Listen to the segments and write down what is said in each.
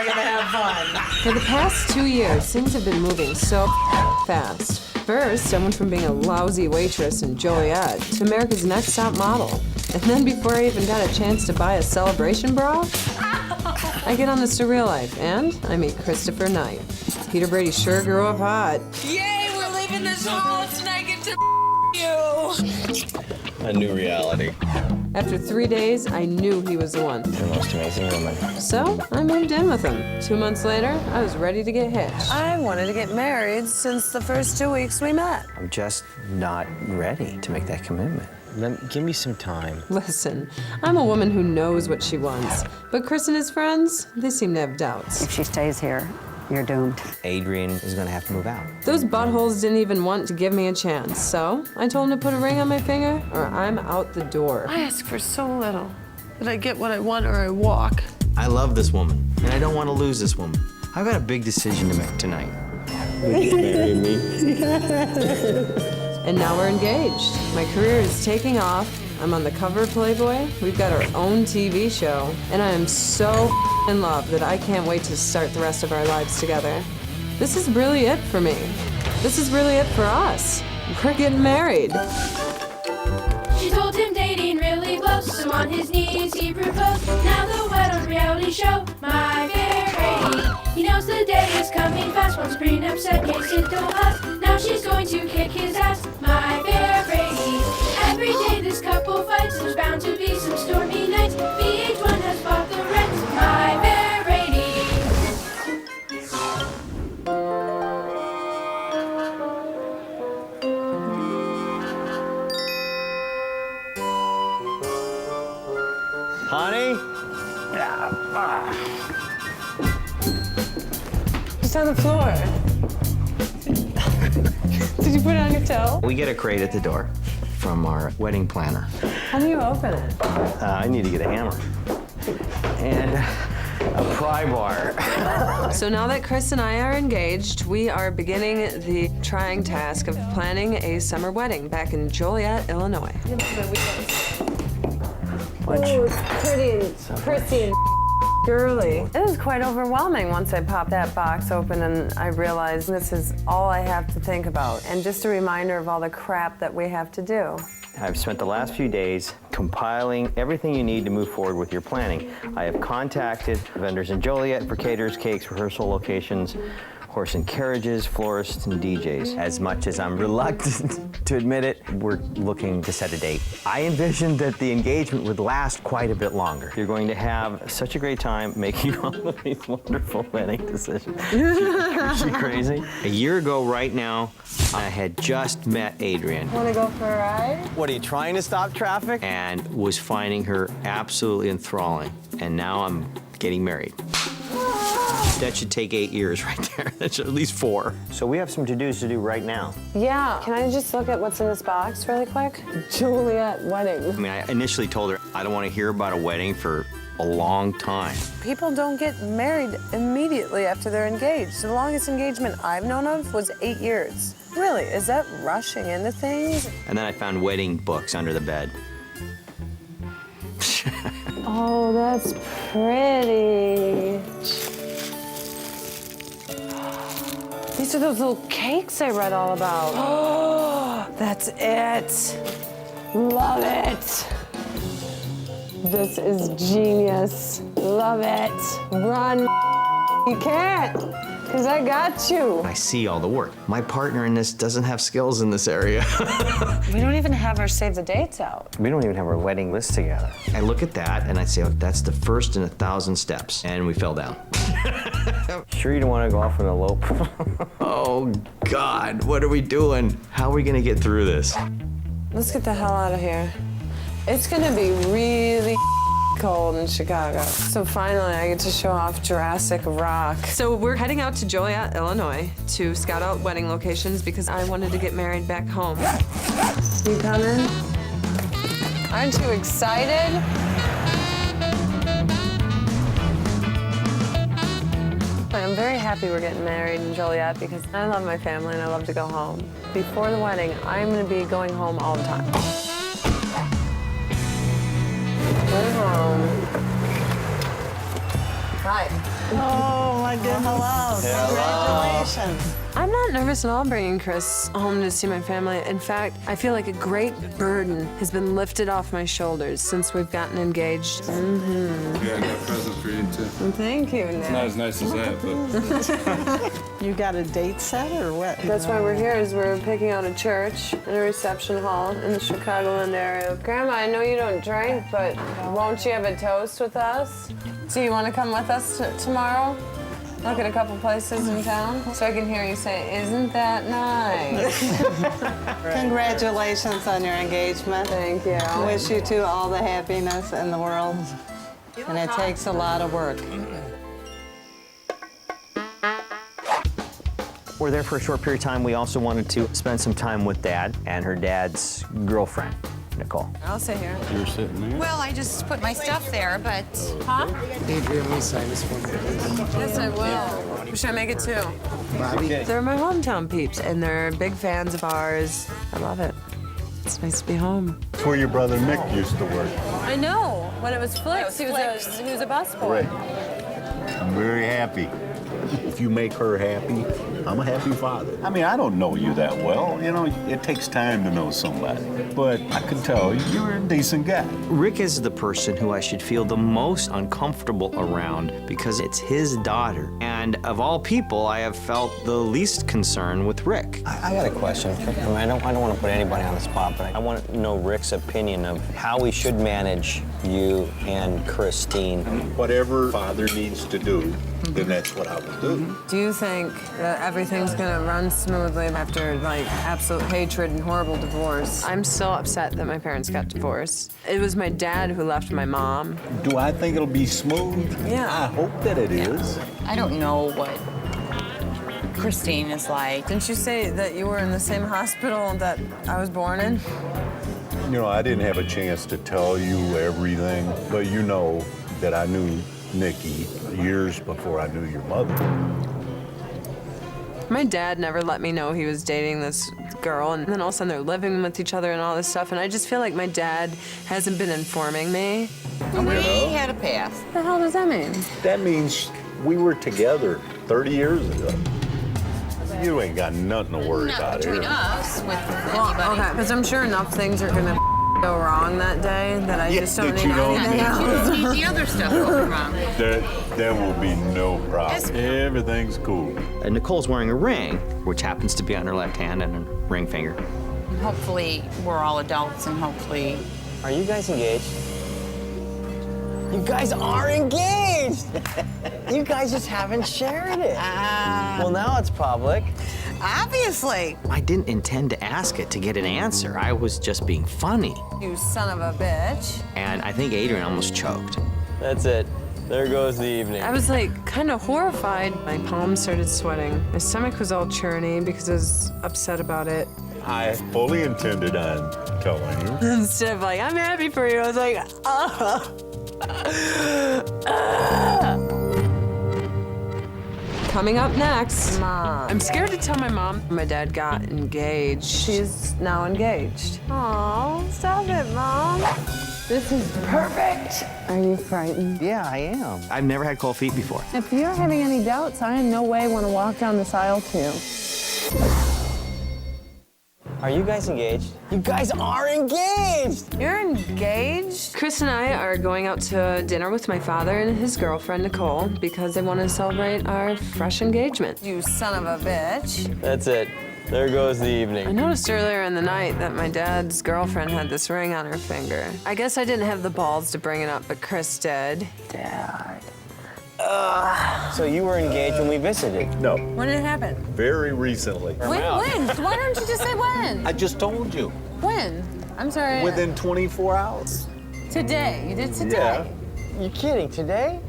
are gonna have fun. For the past 2 years, things have been moving so fast. First, I went from being a lousy waitress in Joliet to America's Next Top Model. And then before I even got a chance to buy a celebration bra, I get on the Surreal Life and I meet Christopher Knight. Peter Brady sure grew up hot. Yay, we're leaving this house and I get to you. A new reality. After 3 days, I knew he was the one. The most amazing woman. So I moved in with him. 2 months later, I was ready to get hitched. I wanted to get married since the first 2 weeks we met. I'm just not ready to make that commitment. Give me some time. Listen, I'm a woman who knows what she wants. But Cris and his friends, they seem to have doubts. If she stays here, you're doomed. Adrian is gonna have to move out. Those buttholes didn't even want to give me a chance, so I told him to put a ring on my finger or I'm out the door. I ask for so little that I get what I want or I walk. I love this woman, and I don't want to lose this woman. I've got a big decision to make tonight. Will you marry me? And now we're engaged. My career is taking off. I'm on the cover of Playboy. We've got our own TV show. And I am so in love that I can't wait to start the rest of our lives together. This is really it for me. This is really it for us. We're getting married. She told him dating really blows, so on his knees he proposed. Now the wed on reality show, My Fair Brady. He knows the day is coming fast. Once prenup said case it don't last. Now she's going to kick his ass, My Fair Brady. Every day this couple fights. There's bound to be some stormy nights. VH1 has bought the rights, My Fair Brady. Honey? It's on the floor. Did you put it on your toe? We get a crate at the door from our wedding planner. How do you open it? I need to get a hammer. And a pry bar. So now that Cris and I are engaged, we are beginning the trying task of planning a summer wedding back in Joliet, Illinois. Oh, it's pretty and prissy and girly. It was quite overwhelming once I popped that box open and I realized this is all I have to think about. And just a reminder of all the crap that we have to do. I've spent the last few days compiling everything you need to move forward with your planning. I have contacted vendors in Joliet for caterers, cakes, rehearsal locations, horse and carriages, florists, and DJs. As much as I'm reluctant to admit it, we're looking to set a date. I envisioned that the engagement would last quite a bit longer. You're going to have such a great time making all of these wonderful wedding decisions. Is she crazy? A year ago right now, I had just met Adrian. Want to go for a ride? What, are you trying to stop traffic? And was finding her absolutely enthralling. And now I'm getting married. That should take 8 years right there. That's at least 4. So we have some to-dos to do right now. Yeah. Can I just look at what's in this box really quick? Joliet wedding. I mean, I initially told her I don't want to hear about a wedding for a long time. People don't get married immediately after they're engaged. The longest engagement I've known of was 8 years. Really, is that rushing into things? And then I found wedding books under the bed. Oh, that's pretty. These are those little cakes I read all about. Oh, that's it. Love it. This is genius. Love it. Run. You can't, because I got you. I see all the work. My partner in this doesn't have skills in this area. We don't even have our save the dates out. We don't even have our wedding list together. I look at that and I say, oh, that's the first in 1,000 steps. And we fell down. Sure you don't want to go off and elope? Oh, God, what are we doing? How are we gonna get through this? Let's get the hell out of here. It's gonna be really cold in Chicago. So finally I get to show off Jurassic Rock. So we're heading out to Joliet, Illinois to scout out wedding locations because I wanted to get married back home. You coming? Aren't you excited? I'm very happy we're getting married in Joliet because I love my family and I love to go home. Before the wedding, I'm gonna be going home all the time. Going home. Hi. Oh, my goodness. Hello. Congratulations. I'm not nervous at all bringing Cris home to see my family. In fact, I feel like a great burden has been lifted off my shoulders since we've gotten engaged. Yeah, I got a present for you, too. Thank you, Nick. It's not as nice as that, but... You got a date set or what? That's why we're here, is we're picking out a church and a reception hall in the Chicagoland area. Grandma, I know you don't drink, but won't you have a toast with us? Do you want to come with us tomorrow? Look at a couple places in town so I can hear you say, isn't that nice? Congratulations on your engagement. Thank you. I wish you two all the happiness in the world. And it takes a lot of work. We're there for a short period of time. We also wanted to spend some time with Dad and her dad's girlfriend, Nicole. I'll sit here. You're sitting there? Well, I just put my stuff there, but... Huh? Adrian, let me sign this one. Yes, I will. Should I make it two? Bobby? They're my hometown peeps, and they're big fans of ours. I love it. It's nice to be home. It's where your brother Nick used to work. I know. When it was Flicks, he was a busboy. Right. I'm very happy. If you make her happy, I'm a happy father. I mean, I don't know you that well. You know, it takes time to know somebody. But I can tell you're a decent guy. Rick is the person who I should feel the most uncomfortable around because it's his daughter. And of all people, I have felt the least concern with Rick. I got a question. I mean, I don't want to put anybody on the spot, but I want to know Rick's opinion of how we should manage you and Christine. Whatever father needs to do, then that's what I will do. Do you think that everything's gonna run smoothly after, like, absolute hatred and horrible divorce? I'm still upset that my parents got divorced. It was my dad who left my mom. Do I think it'll be smooth? Yeah. I hope that it is. I don't know what Christine is like. Didn't you say that you were in the same hospital that I was born in? You know, I didn't have a chance to tell you everything, but you know that I knew Nikki years before I knew your mother. My dad never let me know he was dating this girl, and then all of a sudden they're living with each other and all this stuff, and I just feel like my dad hasn't been informing me. We had a past. What the hell does that mean? That means we were together 30 years ago. You ain't got nothing to worry Not about between here. us, with Well, anybody. okay, because I'm sure enough things are gonna go wrong that day that I just don't that need you don't anything need. else. You need the other stuff going wrong. There will be no problem. Everything's cool. And Nicole's wearing a ring, which happens to be on her left hand and a ring finger. Hopefully, we're all adults, and hopefully... Are you guys engaged? You guys are engaged! You guys just haven't shared it. Well, now it's public. Obviously. I didn't intend to ask it to get an answer. I was just being funny. You son of a bitch. And I think Adrian almost choked. That's it. There goes the evening. I was like kind of horrified. My palms started sweating. My stomach was all churny because I was upset about it. I fully intended on telling you. Instead of like, I'm happy for you, I was like, Coming up next, Mom. I'm scared to tell my mom my dad got engaged. She's now engaged. Aw, stop it, Mom. This is perfect. Are you frightened? Yeah, I am. I've never had cold feet before. If you're having any doubts, I in no way want to walk down this aisle to you. Are you guys engaged? You guys are engaged! You're engaged? Cris and I are going out to dinner with my father and his girlfriend, Nicole, because they want to celebrate our fresh engagement. You son of a bitch. That's it. There goes the I evening. noticed earlier in the night that my dad's girlfriend had this ring on her finger. I guess I didn't have the balls to bring it up, but Cris did. Dad. So you were engaged when we visited? No, When did it happen? very recently. When? Why don't you just say when? I just told you. When? I'm sorry. Within 24 hours. Today. You did today. Yeah. You kidding? Today?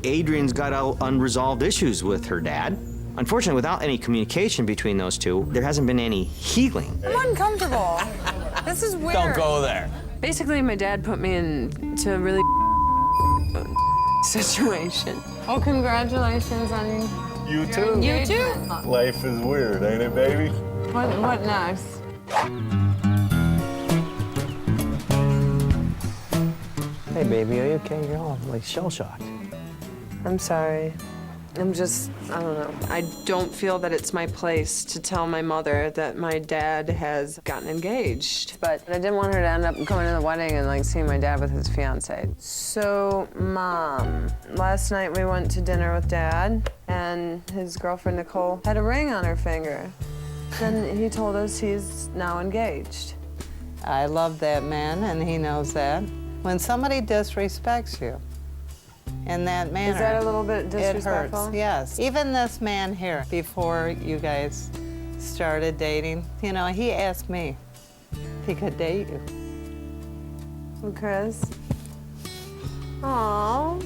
Adrian's got unresolved issues with her dad. Unfortunately, without any communication between those two, there hasn't been any healing. I'm uncomfortable. This is weird. Don't go there. Basically, my dad put me into a really situation. Oh, congratulations on You too. you too. Life is weird, ain't it, baby? What next? Hey, baby, are you okay? You're all like shell-shocked. I'm sorry. I don't know. I don't feel that it's my place to tell my mother that my dad has gotten engaged. But I didn't want her to end up going to the wedding and like seeing my dad with his fiance. So, Mom, last night we went to dinner with Dad, and his girlfriend Nicole had a ring on her finger. Then he told us he's now engaged. I love that man, and he knows that. When somebody disrespects you in that manner, Is that a little bit disrespectful? It hurts, yes. Even this man here, before you guys started dating, you know, he asked me if he could date you. And Cris? Aw,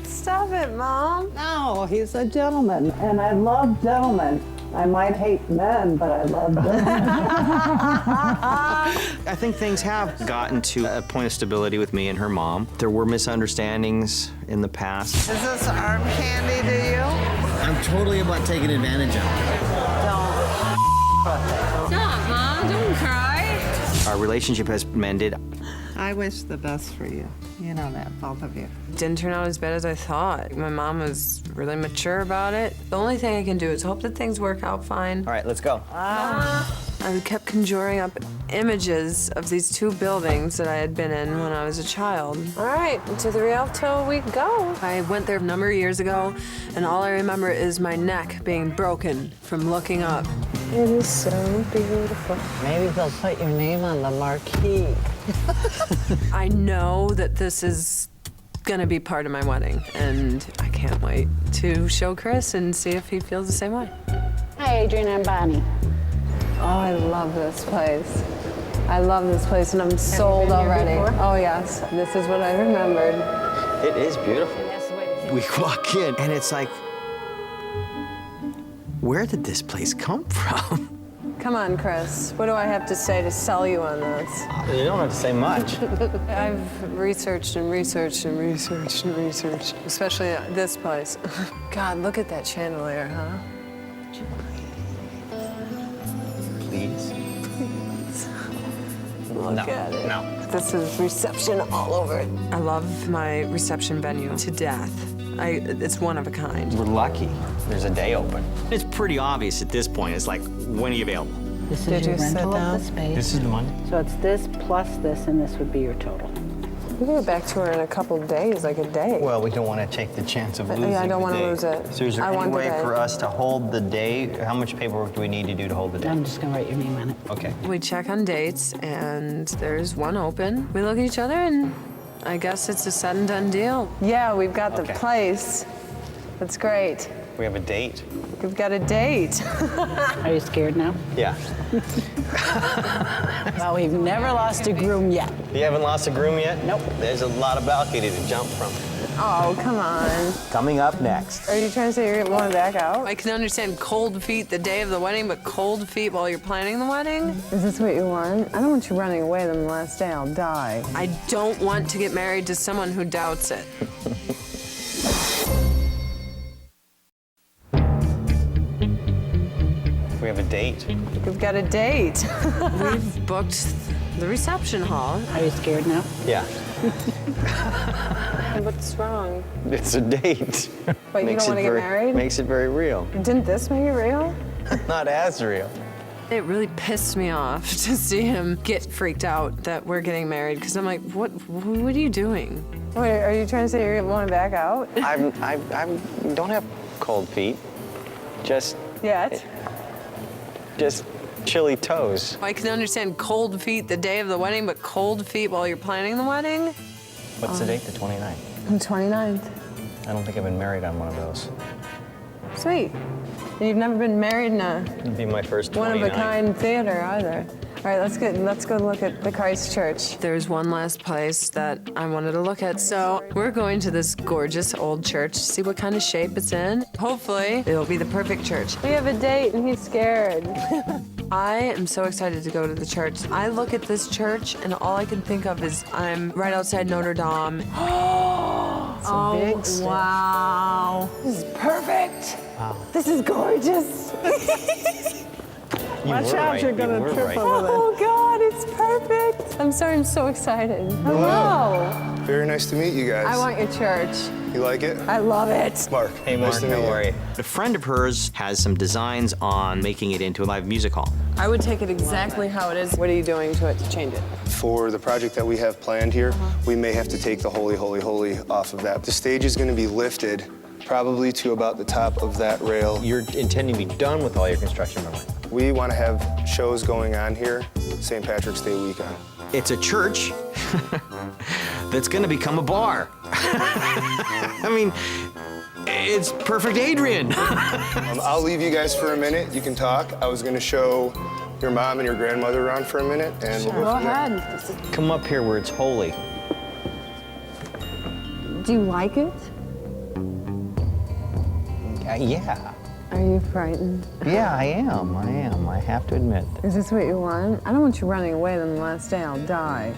stop it, Mom. No, he's a gentleman, and I love gentlemen. I might hate men, but I love them. I think things have gotten to a point of stability with me and her mom. There were misunderstandings in the past. Is this arm candy to you? I'm totally about taking advantage of it. Stop, Mom, don't cry. Our relationship has mended. I wish the best for you. You know that, both of you. Didn't turn out as bad as I thought. My mom was really mature about it. The only thing I can do is hope that things work out fine. All right, let's go. I kept conjuring up images of these two buildings that I had been in when I was a child. All right, to the Rialto we go. I went there a number of years ago, and all I remember is my neck being broken from looking up. It is so beautiful. Maybe they'll put your name on the marquee. I know that this is gonna be part of my wedding, and I can't wait to show Cris and see if he feels the same way. Hi, Adrian and Bonnie. Oh, I love this place. I love this place, and I'm sold already. Oh, yes. This is what I remembered. It is beautiful. We walk in, and it's like, where did this place come from? Come on, Cris. What do I have to say to sell you on this? You don't have to say much. I've researched and researched and researched and researched, especially this place. God, look at that chandelier, huh? Please. Look at it. No. This is reception all over it. I love my reception venue to death. It's one of a kind. We're lucky. There's a day open. It's pretty obvious at this point. It's like, when are you available? This is Did your you sit rental down? of the space. This is the money. So it's this plus this, and this would be your total. We can get back to her in a couple of days, like a day. Well, we don't want to take the chance of losing Yeah, I don't the want to day. lose it. So is there I any want the way day. for us to hold the day? How much paperwork do we need to do to hold the day? I'm just gonna write your name on it. Okay. We check on dates, and there's one open. We look at each other, and I guess it's a said and done deal. Yeah, we've got the place. That's great. We have a date. We've got a date. Are you scared now? Yeah. Well, we've never lost a groom yet. You haven't lost a groom yet? Nope. There's a lot of balcony to jump from. Oh, come on. Coming up next. Are you trying to say you're going back out? I can understand cold feet the day of the wedding, but cold feet while you're planning the wedding? Is this what you want? I don't want you running away the last day. I'll die. I don't want to get married to someone who doubts it. We have a date. We've got a date. We've booked the reception hall. Are you scared now? Yeah. What's wrong? It's a date. But you don't want to get married? Makes it very real. Didn't this make it real? Not as real. It really pissed me off to see him get freaked out that we're getting married, because I'm like, what are you doing? Wait, are you trying to say you're going back out? I don't have cold feet. Just chilly toes. I can understand cold feet the day of the wedding, but cold feet while you're planning the wedding? What's the date? The 29th. The 29th. I don't think I've been married on one of those. Sweet. And you've never been married in a It'd be my first 29th. one-of-a-kind theater either. All right, let's go look at the Christ Church. There's one last place that I wanted to look at, so we're going to this gorgeous old church to see what kind of shape it's in. Hopefully, it'll be the perfect church. We have a date, and he's scared. I am so excited to go to the church. I look at this church, and all I can think of is I'm right outside Notre Dame. Oh, big step. Wow. This is perfect. Wow. This is gorgeous. Watch out, you're gonna trip over that. Oh, God, it's perfect. I'm sorry, I'm so excited. Hello. Very nice to meet you guys. I want your church. You like it? I love it. Mark. Hey, Mark, nice to how meet you. are you? A friend of hers has some designs on making it into a live music hall. I would take it exactly how it is. What are you doing to it to change it? For the project that we have planned here, we may have to take the Holy, Holy, Holy off of that. The stage is going to be lifted probably to about the top of that rail. You're intending to be done with all your construction by when? We want to have shows going on here St. Patrick's Day weekend. It's a church that's gonna become a bar. I mean, it's perfect, Adrian. I'll leave you guys for a minute. You can talk. I was going to show your mom and your grandmother around for a minute, and we'll go Go from there. ahead. Come up here where it's holy. Do you like it? Yeah. Are you frightened? Yeah, I am. I have to admit. Is this what you want? I don't want you running away, then the last day I'll die.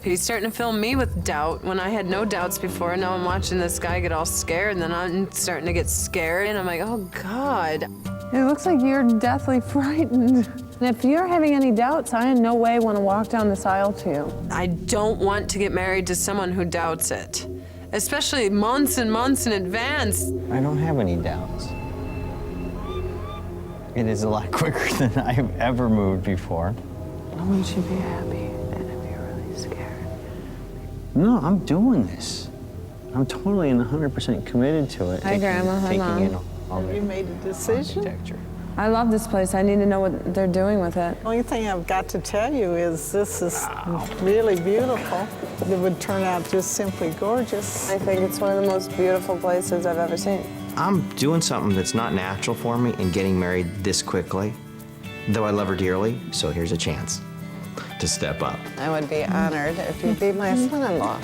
He's starting to fill me with doubt when I had no doubts before. Now I'm watching this guy get all scared, and then I'm starting to get scared, and I'm like, oh, God. It looks like you're deathly frightened. And if you're having any doubts, I in no way want to walk down this aisle to you. I don't want to get married to someone who doubts it, especially months and months in advance. I don't have any doubts. It is a lot quicker than I've ever moved before. I want you to be happy, and if you're really scared. No, I'm doing this. I'm totally and 100% committed to it. Hi, Grandma. Hi, Mom. Taking in all Have you made a decision? architecture. I love this place. I need to know what they're doing with it. The only thing I've got to tell you is this is really beautiful. It would turn out just simply gorgeous. I think it's one of the most beautiful places I've ever seen. I'm doing something that's not natural for me and getting married this quickly, though I love her dearly, so here's a chance to step up. I would be honored if you'd be my son-in-law.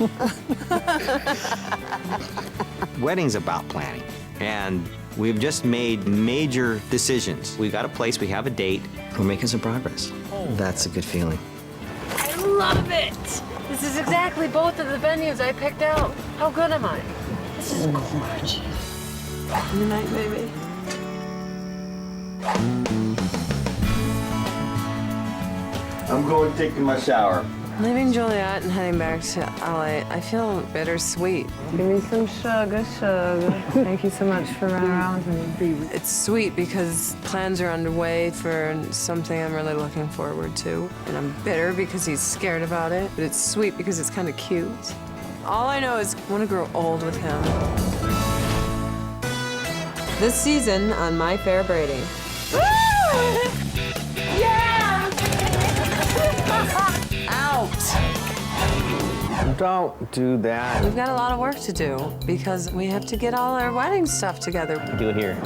Wedding's about planning, and we've just made major decisions. We've got a place, we have a date, we're making some progress. That's a good feeling. I love it. This is exactly both of the venues I picked out. How good am I? This is gorgeous. Good night, baby. I'm going taking my shower. Leaving Joliet and heading back to LA, I feel bittersweet. Give me some sugar, sugar. Thank you so much for running around with me. It's sweet because plans are underway for something I'm really looking forward to. And I'm bitter because he's scared about it, but it's sweet because it's kind of cute. All I know is I want to grow old with him. This season on My Fair Brady. Don't do that. We've got a lot of work to do because we have to get all our wedding stuff together. Do it here.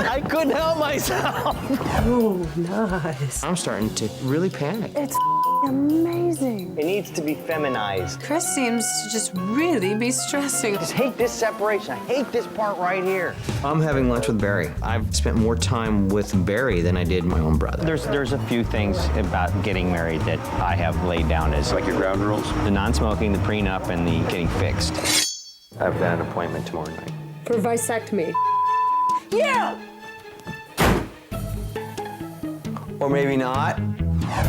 I couldn't help myself. Oh, nice. I'm starting to really panic. It's amazing. It needs to be feminized. Chris seems to just really be stressing. I just hate this separation. I hate this part right here. I'm having lunch with Barry. I've spent more time with Barry than I did my own brother. There's a few things about getting married that I have laid down as Like your ground rules? the non-smoking, the prenup, and the getting fixed. I've got an appointment tomorrow night. For vasectomy. Yeah! Or maybe not.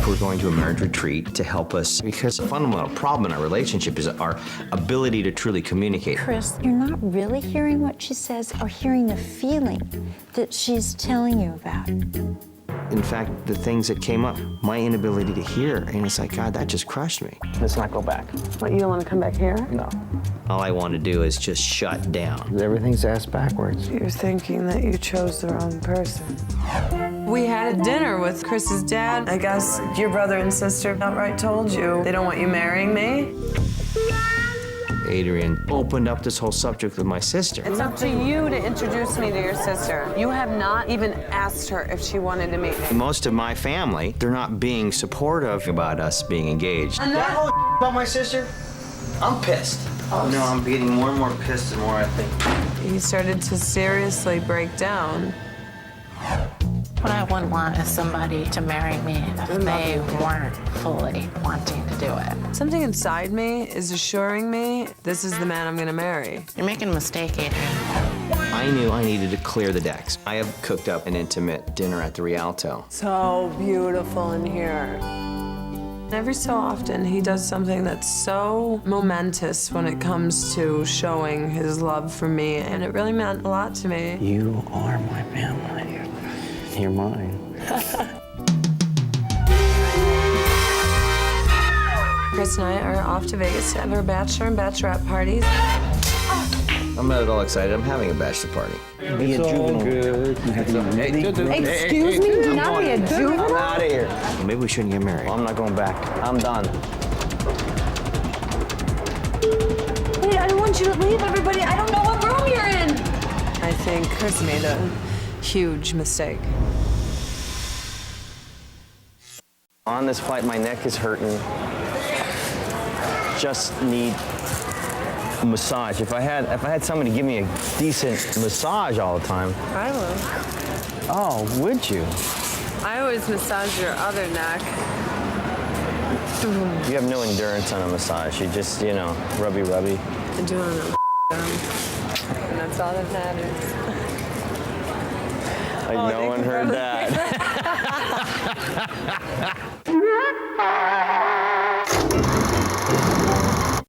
We're going to a marriage retreat to help us because a fundamental problem in our relationship is our ability to truly communicate. Chris, you're not really hearing what she says or hearing the feeling that she's telling you about. In fact, the things that came up, my inability to hear, and it's like, God, that just crushed me. Let's not go back. What, you don't want to come back here? No. All I want to do is just shut down. Everything's ass backwards. You're thinking that you chose the wrong person. We had a dinner with Chris's dad. I guess your brother and sister outright told you they don't want you marrying me. Adrian opened up this whole subject with my sister. It's up to you to introduce me to your sister. You have not even asked her if she wanted to meet me. Most of my family, they're not being supportive about us being engaged. And That whole about my sister, I'm pissed. No, I'm getting more and more pissed the more I think. he started to seriously break down. What I wouldn't want is somebody to marry me if they weren't fully wanting to do it. Something inside me is assuring me this is the man I'm gonna marry. You're making a mistake, Adrian. I knew I needed to clear the decks. I have cooked up an intimate dinner at the Rialto. So beautiful in here. Every so often, he does something that's so momentous when it comes to showing his love for me, and it really meant a lot to me. You are my family. You're mine. Cris and I are off to Vegas to have our bachelor and bachelorette parties. I'm not at all excited. I'm having a bachelor party. Be a juvenile. Good. Excuse me, do not be a juvenile? I'm out of here. Well, maybe we shouldn't get married. Well, I'm not going back. I'm done. Wait, I don't want you to leave, everybody. I don't know what room you're in. I think Cris made a huge mistake. On this flight, my neck is hurting. Just need a massage. If I had somebody give me a decent massage all the time. I will. Oh, would you? I always massage your other neck. You have no endurance on a massage. You just, you know, rubby. I do on them. And that's all that matters. Like no one heard that.